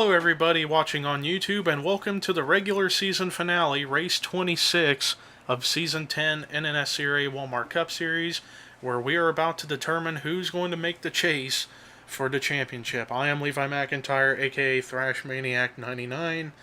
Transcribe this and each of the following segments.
Hello everybody watching on YouTube, and welcome to the regular season finale, race 26 of season 10 NNSCRA Walmart Cup Series, where we are about to determine who's going to make the chase for the championship. I am Levi McIntyre, a.k.a. Thrash Maniac 99.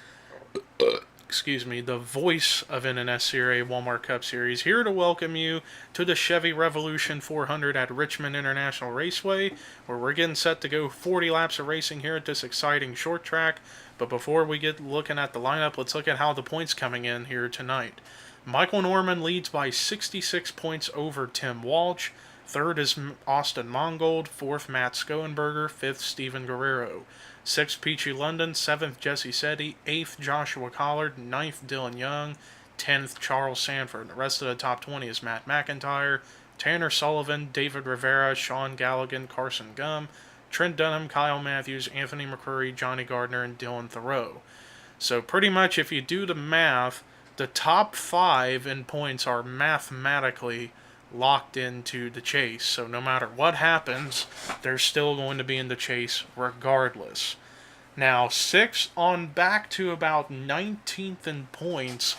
Excuse me, the voice of NNSCRA Walmart Cup Series, here to welcome you to the Chevy Revolution 400 at Richmond International Raceway, where we're getting set to go 40 laps of racing here at this exciting short track. But before we get looking at the lineup, let's look at how the points coming in here tonight. Michael Norman leads by 66 points over Tim Walsh. Third is Austin Mongold. Fourth, Matt Skoenberger. Fifth, Steven Guerrero. 6th, Peachy London. 7th, Jesse Setti. 8th, Joshua Collard. 9th, Dylan Young. 10th, Charles Sanford. The rest of the top 20 is Matt McIntyre, Tanner Sullivan, David Rivera, Sean Galligan, Carson Gum, Trent Dunham, Kyle Matthews, Anthony McCurry, Johnny Gardner, and Dylan Thoreau. So pretty much if you do the math, the top 5 in points are mathematically locked into the chase. So no matter what happens, they're still going to be in the chase regardless. Now, 6 on back to about 19th in points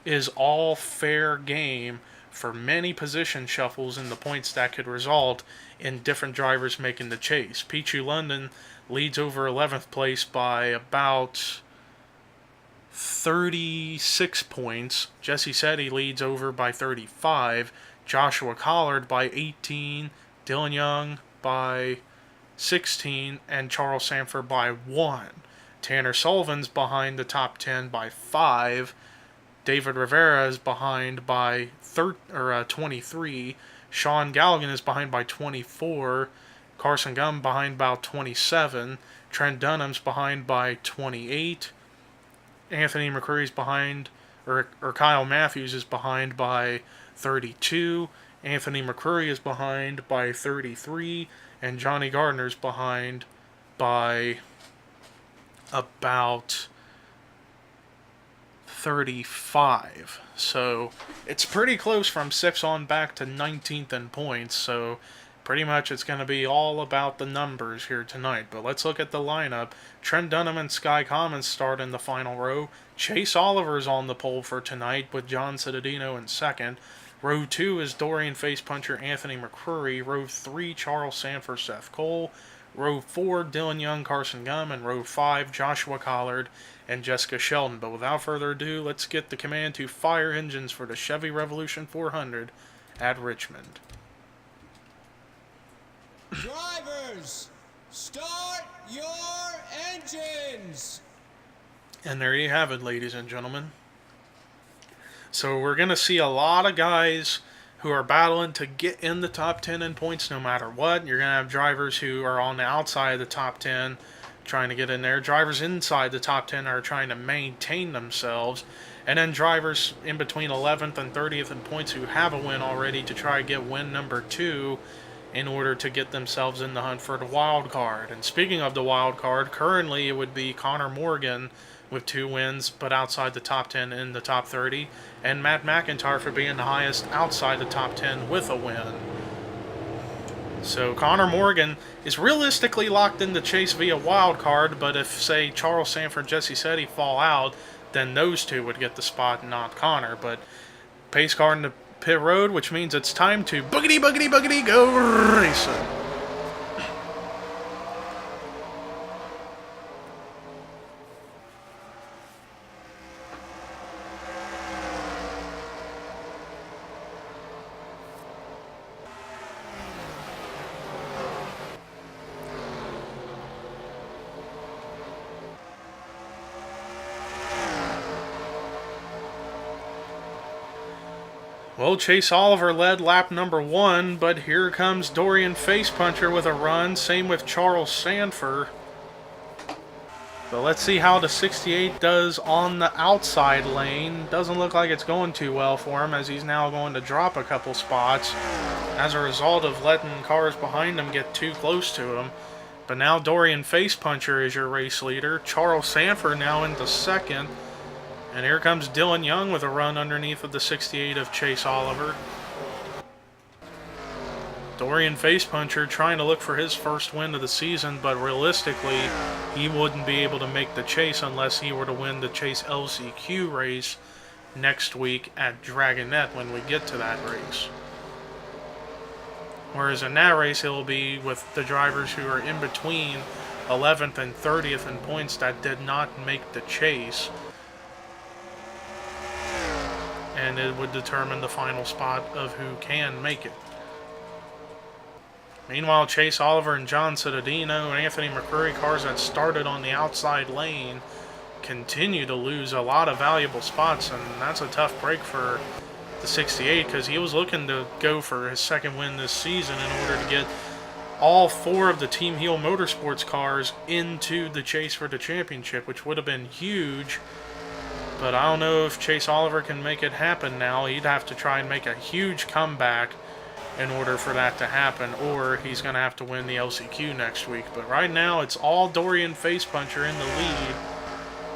is all fair game for many position shuffles in the points that could result in different drivers making the chase. Peachy London leads over 11th place by about 36 points. Jesse Setti leads over by 35. Joshua Collard by 18, Dylan Young by 16, and Charles Sanford by 1. Tanner Sullivan's behind the top 10 by 5. David Rivera is behind by 23. Sean Galligan is behind by 24. Carson Gum behind about 27. Trent Dunham's behind by 28. Anthony McCurry's behind, or Kyle Matthews is behind by 32. Anthony McCurry is behind by 33, and Johnny Gardner's behind by about 35. So it's pretty close from 6 on back to 19th in points. So pretty much it's going to be all about the numbers here tonight. But let's look at the lineup. Trent Dunham and Sky Commons start in the final row. Chase Oliver's on the pole for tonight with John Cittadino in second. Row 2 is Dorian Facepuncher Anthony McCurry. Row 3, Charles Sanford, Seth Cole. Row 4, Dylan Young, Carson Gum. And row 5, Joshua Collard and Jessica Sheldon. But without further ado, let's get the command to fire engines for the Chevy Revolution 400 at Richmond. Drivers, start your engines! And there you have it, ladies and gentlemen. So we're going to see a lot of guys who are battling to get in the top 10 in points no matter what. You're going to have drivers who are on the outside of the top 10 trying to get in there. Drivers inside the top 10 are trying to maintain themselves. And then drivers in between 11th and 30th in points who have a win already to try to get win number 2 in order to get themselves in the hunt for the wild card. And speaking of the wild card, currently it would be Connor Morgan with 2 wins, but outside the top 10 in the top 30, and Matt McIntyre for being the highest outside the top 10 with a win. So Connor Morgan is realistically locked in the chase via wild card, but if, say, Charles Sanford and Jesse Setti fall out, then those 2 would get the spot and not Connor. But pace car in the pit road, which means it's time to boogity, boogity, boogity, go racing. Well, Chase Oliver led lap number 1, but here comes Dorian Facepuncher with a run. Same with Charles Sanford. But let's see how the 68 does on the outside lane. Doesn't look like it's going too well for him, as he's now going to drop a couple spots as a result of letting cars behind him get too close to him. But now Dorian Facepuncher is your race leader. Charles Sanford now into second. And here comes Dylan Young with a run underneath of the 68 of Chase Oliver. Dorian Facepuncher trying to look for his first win of the season, but realistically, he wouldn't be able to make the chase unless he were to win the Chase LCQ race next week at Dragonette when we get to that race. Whereas in that race, it'll be with the drivers who are in between 11th and 30th in points that did not make the chase. And it would determine the final spot of who can make it. Meanwhile, Chase Oliver and John Cittadino and Anthony McCurry, cars that started on the outside lane, continue to lose a lot of valuable spots, and that's a tough break for the 68 because he was looking to go for his second win this season in order to get all 4 of the Team Heel Motorsports cars into the chase for the championship, which would have been huge. But I don't know if Chase Oliver can make it happen now. He'd have to try and make a huge comeback in order for that to happen, or he's going to have to win the LCQ next week. But right now, it's all Dorian Facepuncher in the lead.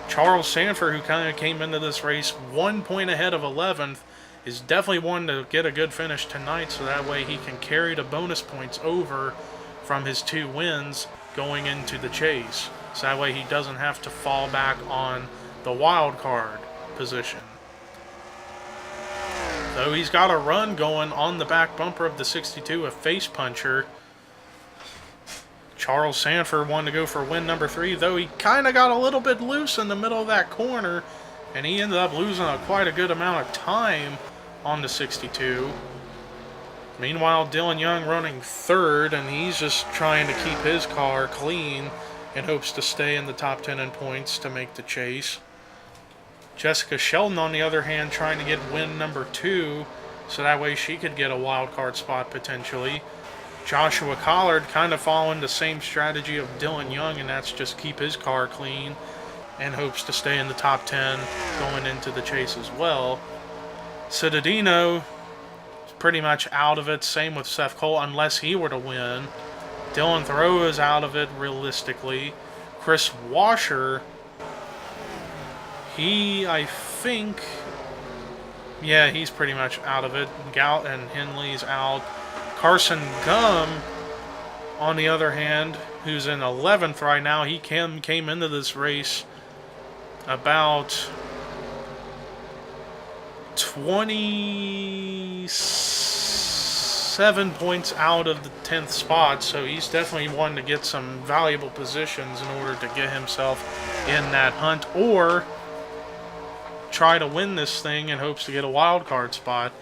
Charles Sanford, who kind of came into this race 1 point ahead of 11th, is definitely one to get a good finish tonight, so that way he can carry the bonus points over from his 2 wins going into the chase. So that way he doesn't have to fall back on the wild card position. Though he's got a run going on the back bumper of the 62 of Facepuncher. Charles Sanford wanted to go for win number 3, though he kind of got a little bit loose in the middle of that corner, and he ended up losing quite a good amount of time on the 62. Meanwhile, Dylan Young running 3rd, and he's just trying to keep his car clean in hopes to stay in the top 10 in points to make the chase. Jessica Sheldon, on the other hand, trying to get win number 2, so that way she could get a wild card spot potentially. Joshua Collard kind of following the same strategy of Dylan Young, and that's just keep his car clean and hopes to stay in the top 10 going into the chase as well. Cittadino is pretty much out of it, same with Seth Cole, unless he were to win. Dylan Thoreau is out of it realistically. Chris Washer, I think, yeah, he's pretty much out of it. Gout and Henley's out. Carson Gum, on the other hand, who's in 11th right now, he came into this race about 27 points out of the 10th spot, so he's definitely one to get some valuable positions in order to get himself in that hunt, or try to win this thing in hopes to get a wild card spot.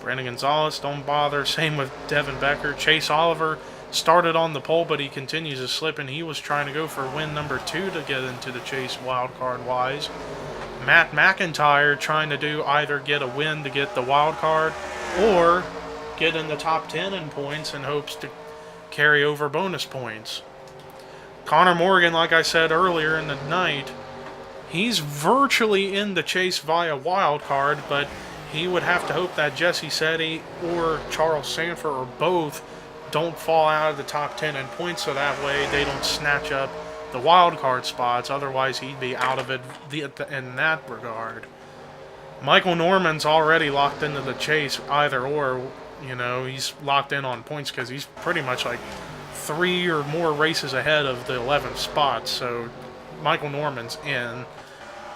Brandon Gonzalez, don't bother. Same with Devin Becker. Chase Oliver started on the pole, but he continues to slip, and he was trying to go for win number 2 to get into the chase wild card wise. Matt McIntyre trying to do either get a win to get the wild card or get in the top 10 in points in hopes to carry over bonus points. Connor Morgan, like I said earlier in the night, he's virtually in the chase via wild card, but he would have to hope that Jesse Setti or Charles Sanford or both don't fall out of the top 10 in points, so that way they don't snatch up the wild card spots. Otherwise, he'd be out of it in that regard. Michael Norman's already locked into the chase either or. You know, he's locked in on points because he's pretty much like 3 or more races ahead of the 11th spot, so Michael Norman's in.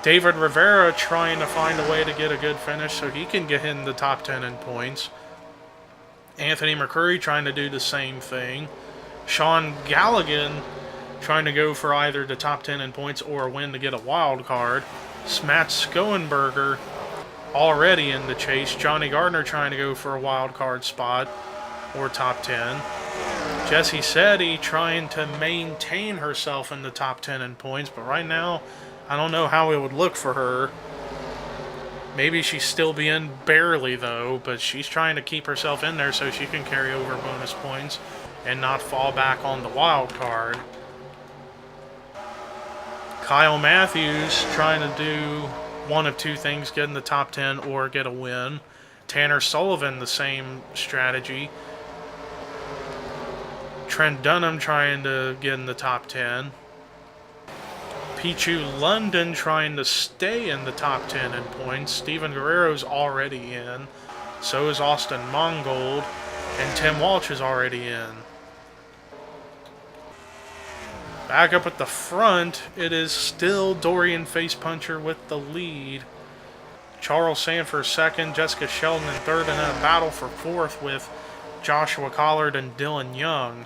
David Rivera trying to find a way to get a good finish so he can get in the top 10 in points. Anthony McCurry trying to do the same thing. Sean Galligan trying to go for either the top 10 in points or a win to get a wild card. Matt Skoenberger already in the chase. Johnny Gardner trying to go for a wild card spot or top 10. Jessie Setti trying to maintain herself in the top 10 in points, but right now I don't know how it would look for her. Maybe she's still be in barely, though, but she's trying to keep herself in there so she can carry over bonus points and not fall back on the wild card. Kyle Matthews trying to do one of 2 things, get in the top 10 or get a win. Tanner Sullivan, the same strategy. Trent Dunham trying to get in the top 10. Pichu London trying to stay in the top 10 in points. Steven Guerrero's already in. So is Austin Mongold. And Tim Walsh is already in. Back up at the front, it is still Dorian Facepuncher with the lead. Charles Sanford second, Jessica Sheldon in third, and then a battle for fourth with Joshua Collard and Dylan Young.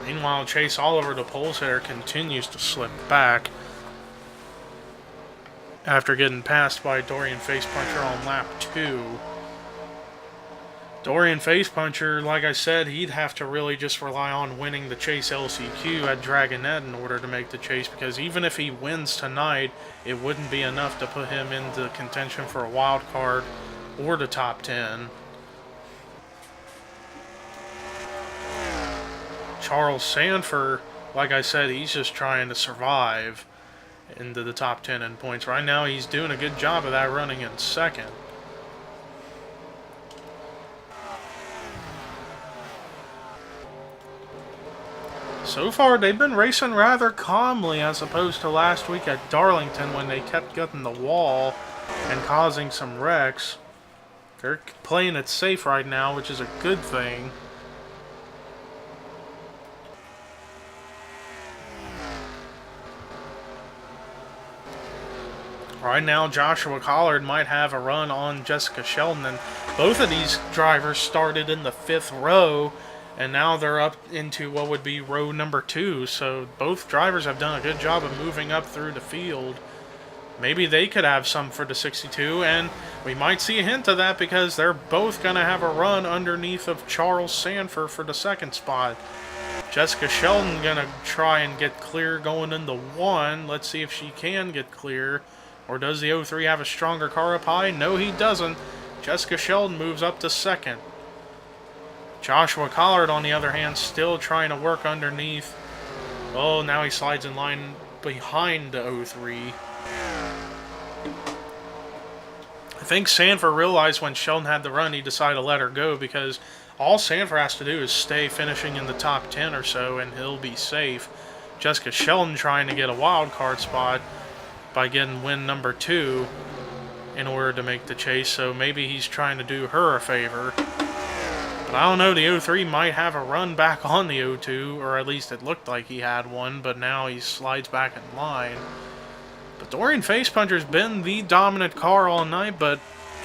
Meanwhile, Chase Oliver, the pole sitter, continues to slip back after getting passed by Dorian Facepuncher on lap 2. Dorian Facepuncher, like I said, he'd have to really just rely on winning the Chase LCQ at Dragonette in order to make the chase, because even if he wins tonight, it wouldn't be enough to put him into contention for a wild card or the top 10. Charles Sanford, like I said, he's just trying to survive into the top 10 in points. Right now, he's doing a good job of that, running in second. So far, they've been racing rather calmly as opposed to last week at Darlington when they kept getting the wall and causing some wrecks. They're playing it safe right now, which is a good thing. Right now, Joshua Collard might have a run on Jessica Sheldon, and both of these drivers started in the 5th row, and now they're up into what would be row number 2, so both drivers have done a good job of moving up through the field. Maybe they could have some for the 62, and we might see a hint of that because they're both going to have a run underneath of Charles Sanford for the 2nd spot. Jessica Sheldon going to try and get clear going into 1. Let's see if she can get clear. Or does the 03 have a stronger car up high? No, he doesn't. Jessica Sheldon moves up to 2nd. Joshua Collard, on the other hand, still trying to work underneath. Oh, now he slides in line behind the 03. I think Sanford realized when Sheldon had the run, he decided to let her go, because all Sanford has to do is stay finishing in the top 10 or so, and he'll be safe. Jessica Sheldon trying to get a wild card spot by getting win number 2 in order to make the chase, so maybe he's trying to do her a favor. But I don't know, the 03 might have a run back on the 02, or at least it looked like he had one, but now he slides back in line. But Dorian Facepuncher's been the dominant car all night, but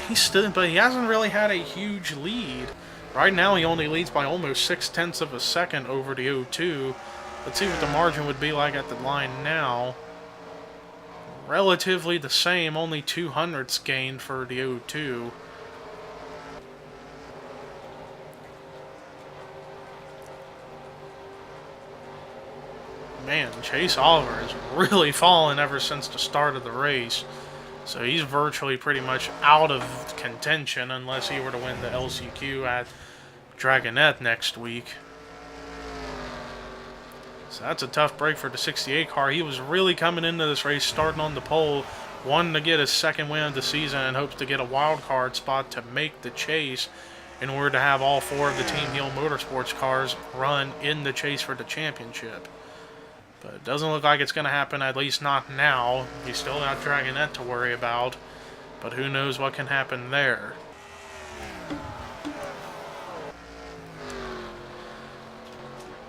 he hasn't really had a huge lead. Right now he only leads by almost 0.6 of a second over the 02. Let's see what the margin would be like at the line now. Relatively the same, only 0.02 gained for the 02. Man, Chase Oliver has really fallen ever since the start of the race. So he's virtually pretty much out of contention unless he were to win the LCQ at Dragonette next week. So that's a tough break for the 68 car. He was really coming into this race starting on the pole, wanting to get his 2nd win of the season and hopes to get a wild card spot to make the chase in order to have all 4 of the Team Heel Motorsports cars run in the chase for the championship. But it doesn't look like it's going to happen, at least not now. He's still got Dragonette to worry about, but who knows what can happen there.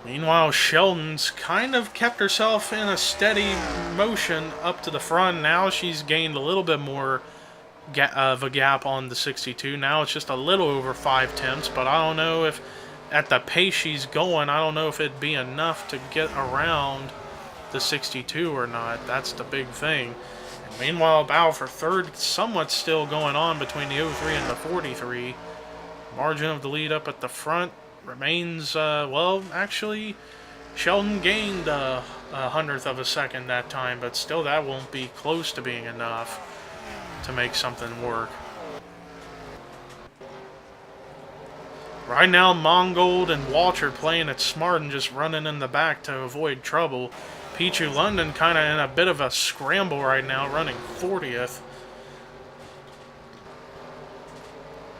Meanwhile, Sheldon's kind of kept herself in a steady motion up to the front. Now she's gained a little bit more of a gap on the 62. Now it's just a little over 0.5, but I don't know if at the pace she's going, I don't know if it'd be enough to get around the 62 or not. That's the big thing. And meanwhile, battle for 3rd somewhat still going on between the 03 and the 43. Margin of the lead up at the front remains, well, actually, Sheldon gained a 100th of a second that time, but still that won't be close to being enough to make something work. Right now, Mongold and Walter playing it smart and just running in the back to avoid trouble. Pichu London kind of in a bit of a scramble right now, running 40th.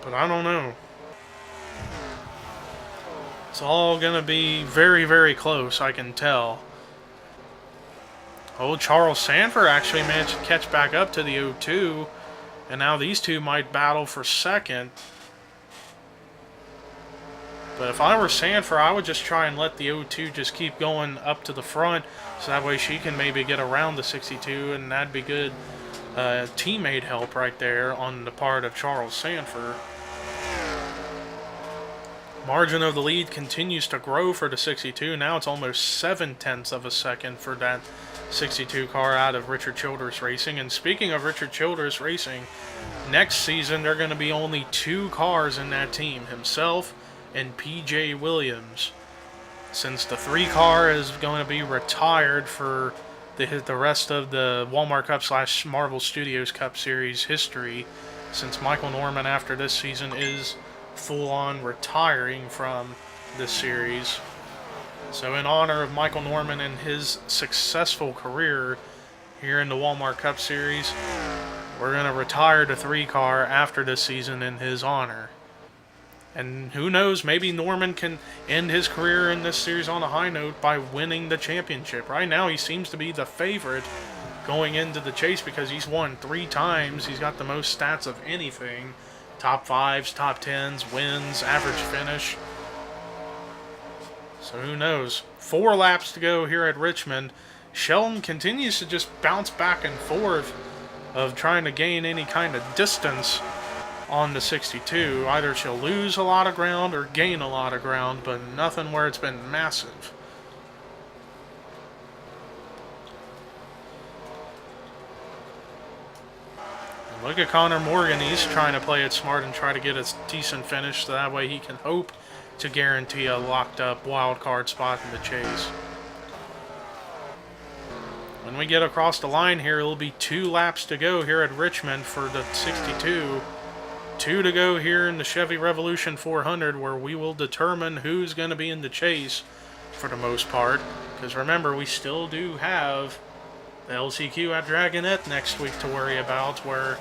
But I don't know. It's all going to be very, very close, I can tell. Oh, Charles Sanford actually managed to catch back up to the 0-2. And now these two might battle for second. But if I were Sanford, I would just try and let the 0-2 just keep going up to the front. So that way she can maybe get around the 62. And that'd be good teammate help right there on the part of Charles Sanford. Margin of the lead continues to grow for the 62. Now it's almost 0.7 of a second for that 62 car out of Richard Childress Racing. And speaking of Richard Childress Racing, next season there are going to be only 2 cars in that team, himself and P.J. Williams, since the 3 car is going to be retired for the rest of the Walmart Cup / Marvel Studios Cup Series history, since Michael Norman after this season is full-on retiring from this series. So in honor of Michael Norman and his successful career here in the Walmart Cup Series, we're going to retire the 3 car after this season in his honor. And who knows, maybe Norman can end his career in this series on a high note by winning the championship. Right now he seems to be the favorite going into the chase because he's won 3 times. He's got the most stats of anything. Top 5s, top 10s, wins, average finish. So who knows? 4 laps to go here at Richmond. Sheldon continues to just bounce back and forth of trying to gain any kind of distance on the 62. Either she'll lose a lot of ground or gain a lot of ground, but nothing where it's been massive. And look at Connor Morgan. He's trying to play it smart and try to get a decent finish so that way he can hope to guarantee a locked up wild card spot in the chase. When we get across the line here, it'll be 2 laps to go here at Richmond for the 62. 2 to go here in the Chevy Revolution 400, where we will determine who's going to be in the chase for the most part. Because remember, we still do have the LCQ at Dragonette next week to worry about, where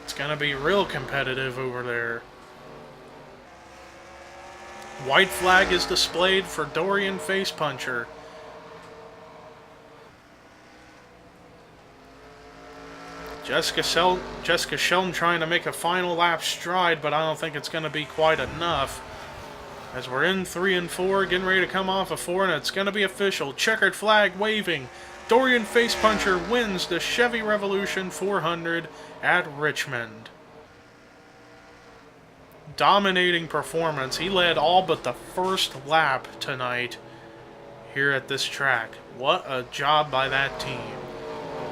it's going to be real competitive over there. White flag is displayed for Dorian Facepuncher. Jessica Sheldon trying to make a final lap stride, but I don't think it's going to be quite enough. As we're in 3 and 4, getting ready to come off a 4, and it's going to be official. Checkered flag waving. Dorian Facepuncher wins the Chevy Revolution 400 at Richmond. Dominating performance. He led all but the first lap tonight here at this track. What a job by that team.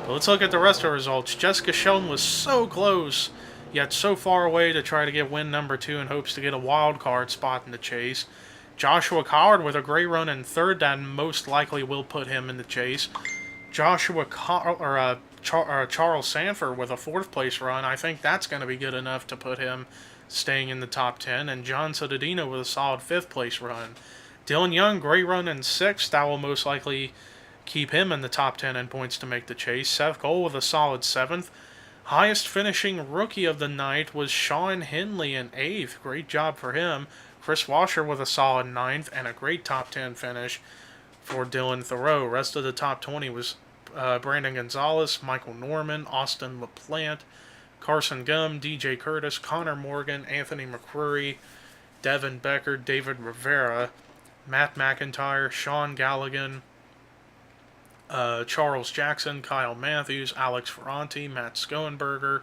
But let's look at the rest of the results. Jessica Sheldon was so close, yet so far away to try to get win number 2 in hopes to get a wild card spot in the chase. Joshua Coward with a great run in 3rd that most likely will put him in the chase. Charles Sanford with a 4th place run. I think that's going to be good enough to put him staying in the top 10, and John Citadino with a solid 5th place run. Dylan Young, great run in 6th. That will most likely keep him in the top 10 in points to make the chase. Seth Cole with a solid 7th. Highest finishing rookie of the night was Sean Henley in 8th. Great job for him. Chris Washer with a solid 9th and a great top 10 finish for Dylan Thoreau. Rest of the top 20 was Brandon Gonzalez, Michael Norman, Austin LaPlante, Carson Gum, DJ Curtis, Connor Morgan, Anthony McCrory, Devin Becker, David Rivera, Matt McIntyre, Sean Galligan, Charles Jackson, Kyle Matthews, Alex Ferranti, Matt Skoenberger,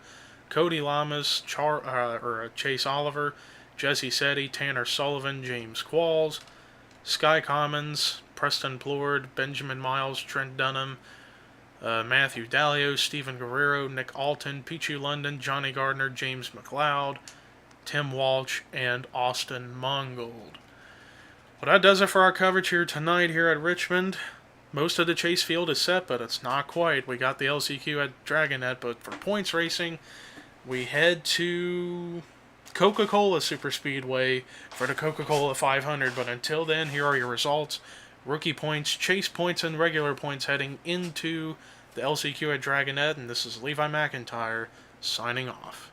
Cody Lamas, Chase Oliver, Jesse Setti, Tanner Sullivan, James Qualls, Sky Commons, Preston Plord, Benjamin Miles, Trent Dunham, Matthew Dalio, Stephen Guerrero, Nick Alton, Pichu London, Johnny Gardner, James McLeod, Tim Walsh, and Austin Mongold. Well, that does it for our coverage here tonight here at Richmond. Most of the chase field is set, but it's not quite. We got the LCQ at Dragonette, but for points racing, we head to Coca-Cola Superspeedway for the Coca-Cola 500. But until then, here are your results. Rookie points, chase points, and regular points heading into the LCQ at Dragonette. And this is Levi McIntyre signing off.